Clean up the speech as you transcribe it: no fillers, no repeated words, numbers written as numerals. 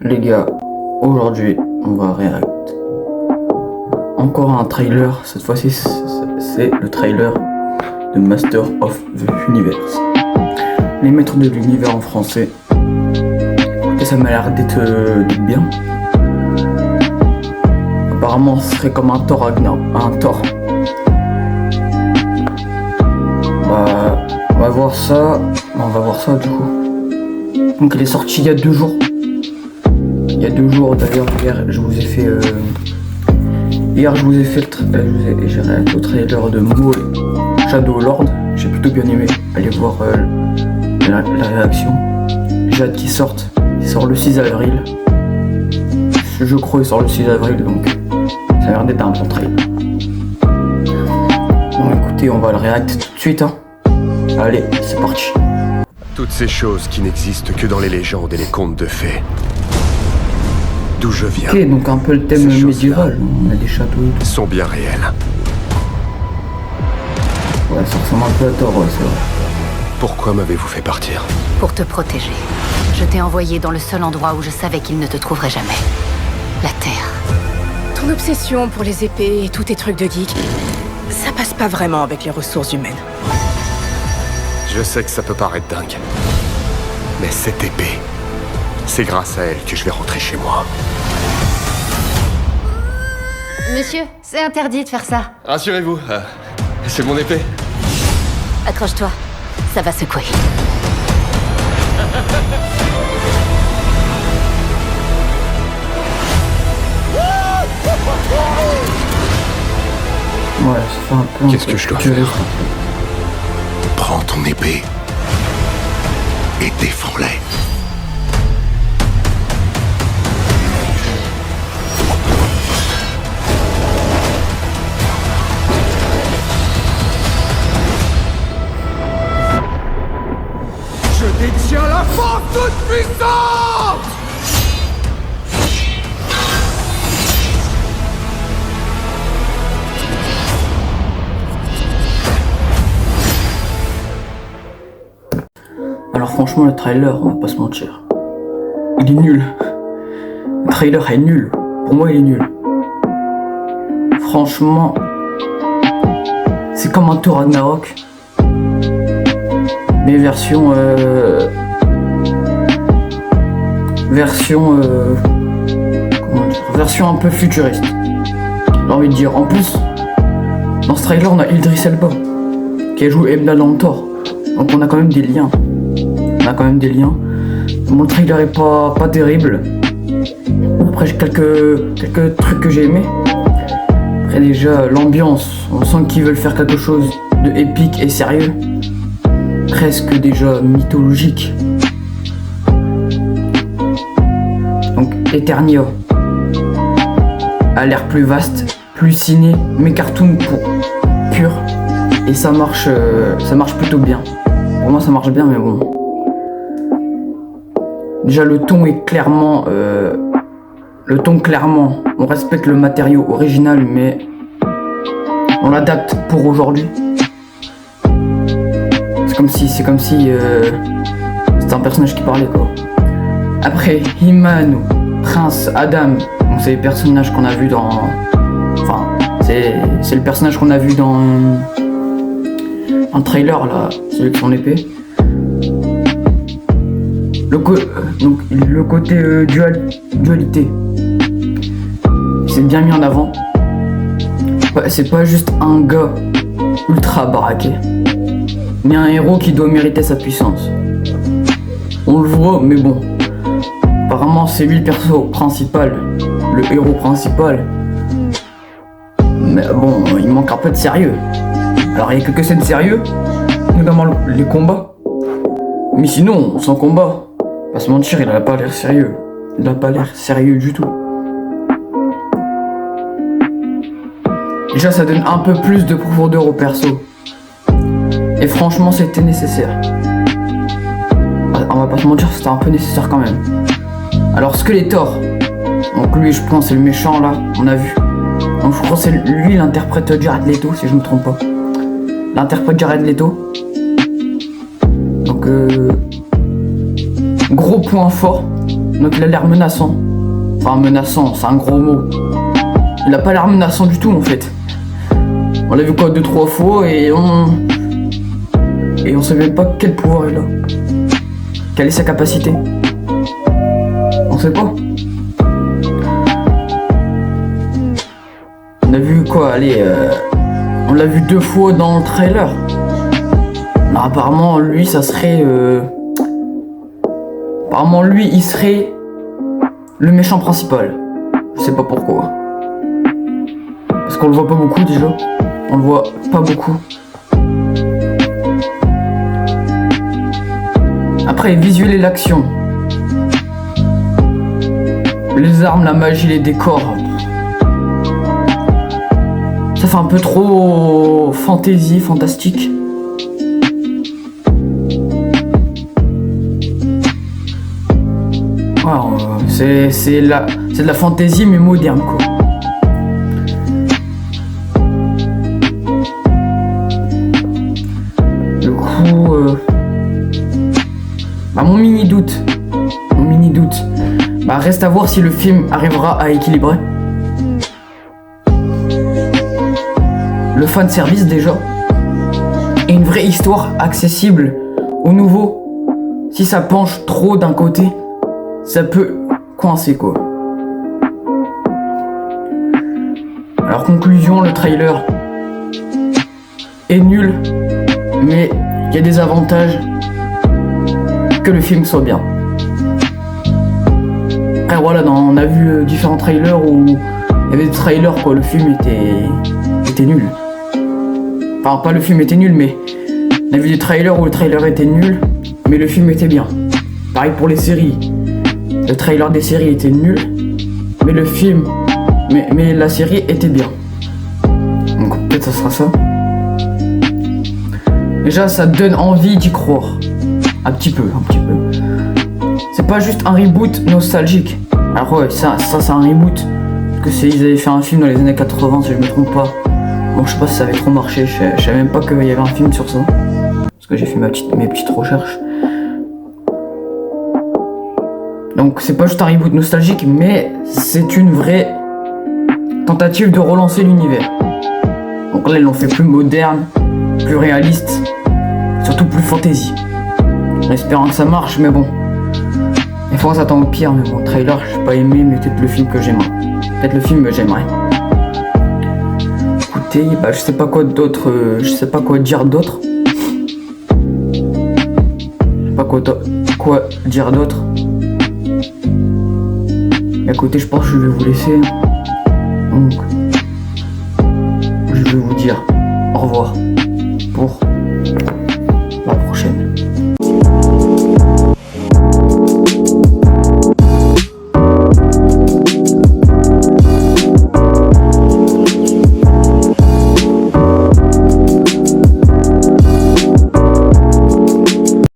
Les gars, aujourd'hui on va react. Encore un trailer, cette fois-ci c'est le trailer de Master of the Universe. Les maîtres de l'univers en français. Et ça m'a l'air d'être bien. Apparemment ce serait comme un Thor Ragnar, un Thor. On va voir ça du coup. Donc il est sorti il y a 2 jours. Il y a 2 jours d'ailleurs, hier je vous ai fait le trailer de Maul Shadow Lord. J'ai plutôt bien aimé. Allez voir la réaction. J'ai hâte qu'il sorte. Il sort le 6 avril. Je crois qu'il sort le 6 avril, donc ça a l'air d'être un bon trailer. Bon écoutez, on va le react tout de suite. Allez, c'est parti. Toutes ces choses qui n'existent que dans les légendes et les contes de fées. D'où je viens. Ok, donc un peu le thème médiéval. On a des châteaux et tout. Sont bien réelles. Ouais, ça ressemble un peu à Thor, ouais, c'est vrai. Pourquoi m'avez-vous fait partir? Pour te protéger. Je t'ai envoyé dans le seul endroit où je savais qu'il ne te trouverait jamais. La Terre. Ton obsession pour les épées et tous tes trucs de geek, ça passe pas vraiment avec les ressources humaines. Je sais que ça peut paraître dingue. Mais cette épée, c'est grâce à elle que je vais rentrer chez moi. Monsieur, c'est interdit de faire ça. Rassurez-vous, c'est mon épée. Accroche-toi, ça va secouer. Ouais, ça fait un peu. Qu'est-ce que je dois faire? Prends ton épée et défends-les. Je détiens la force toute puissante! Alors franchement le trailer, on va pas se mentir. Il est nul. Le trailer est nul. Pour moi il est nul. Franchement, c'est comme un Thor Ragnarok. Mais version version un peu futuriste. J'ai envie de dire. En plus, dans ce trailer on a Idris Elba qui a joué Ebna dans Thor. Donc on a quand même des liens. Mon trailer est pas terrible. Après j'ai quelques trucs que j'ai aimé. Après déjà l'ambiance, on sent qu'ils veulent faire quelque chose de épique et sérieux. Presque déjà mythologique. Donc Eternia a l'air plus vaste, plus ciné, mais cartoon pur. Et ça marche plutôt bien. Pour moi ça marche bien, mais bon. Déjà le ton est clairement on respecte le matériau original, mais on l'adapte pour aujourd'hui. C'est comme si c'était un personnage qui parlait quoi. Après He-Man, Prince Adam, donc c'est les personnages qu'on a vu dans, enfin c'est le personnage qu'on a vu dans un trailer là, celui avec son épée. Donc le côté dualité, c'est bien mis en avant. C'est pas juste un gars ultra baraqué, mais un héros qui doit mériter sa puissance. On le voit, mais bon. Apparemment c'est lui le perso principal, le héros principal. Mais bon, il manque un peu de sérieux. Alors il y a quelques scènes sérieux, notamment les combats. Mais sinon, sans combat, pas se mentir, il a pas l'air sérieux. Il a pas l'air sérieux du tout. Déjà, ça donne un peu plus de profondeur au perso. Et franchement, c'était nécessaire. On va pas se mentir, c'était un peu nécessaire quand même. Alors, Skeletor. Donc lui, je pense, c'est le méchant là, on a vu. Donc je crois que c'est lui l'interprète Jared Leto, si je me trompe pas. L'interprète Jared Leto. Donc gros point fort, Donc il a l'air menaçant. Enfin menaçant, c'est un gros mot. Il a pas l'air menaçant du tout en fait. On l'a vu quoi 2-3 fois et on sait même pas quel pouvoir il a. Quelle est sa capacité. On sait pas. On a vu quoi, allez, on l'a vu 2 fois dans le trailer. Alors, apparemment lui ça serait apparemment lui il serait le méchant principal. Je sais pas pourquoi. Parce qu'on le voit pas beaucoup déjà. On le voit pas beaucoup. Après visualiser l'action. Les armes, la magie, les décors. Ça fait un peu trop fantasy, fantastique. Wow, c'est de la fantasy mais moderne quoi. Du coup, mon mini doute, reste à voir si le film arrivera à équilibrer le fan service déjà et une vraie histoire accessible aux nouveaux. Si ça penche trop d'un côté, ça peut coincer quoi. Alors conclusion, le trailer est nul, mais il y a des avantages que le film soit bien. Après voilà, on a vu différents trailers où il y avait des trailers quoi, le film était nul. Enfin pas le film était nul, mais on a vu des trailers où le trailer était nul, mais le film était bien. Pareil pour les séries. Le trailer des séries était nul, mais le film, mais la série était bien. Donc peut-être ça sera ça. Déjà ça donne envie d'y croire. Un petit peu. C'est pas juste un reboot nostalgique. Alors ouais, ça c'est un reboot. Parce que ils avaient fait un film dans les années 80 si je me trompe pas. Bon je sais pas si ça avait trop marché, je savais même pas qu'il y avait un film sur ça. Parce que j'ai fait mes petites recherches. Donc c'est pas juste un reboot nostalgique, mais c'est une vraie tentative de relancer l'univers. Donc là ils l'ont fait plus moderne, plus réaliste, surtout plus fantasy. En espérant que ça marche, mais bon. Des fois on s'attend au pire, mais bon, trailer j'ai pas aimé, mais peut-être le film que j'aimerais. Peut-être le film que j'aimerais. Écoutez, je sais pas quoi d'autre, je sais pas quoi dire d'autre. Je sais pas quoi dire d'autre. Écoutez, je pense que je vais vous laisser. Donc, je vais vous dire au revoir pour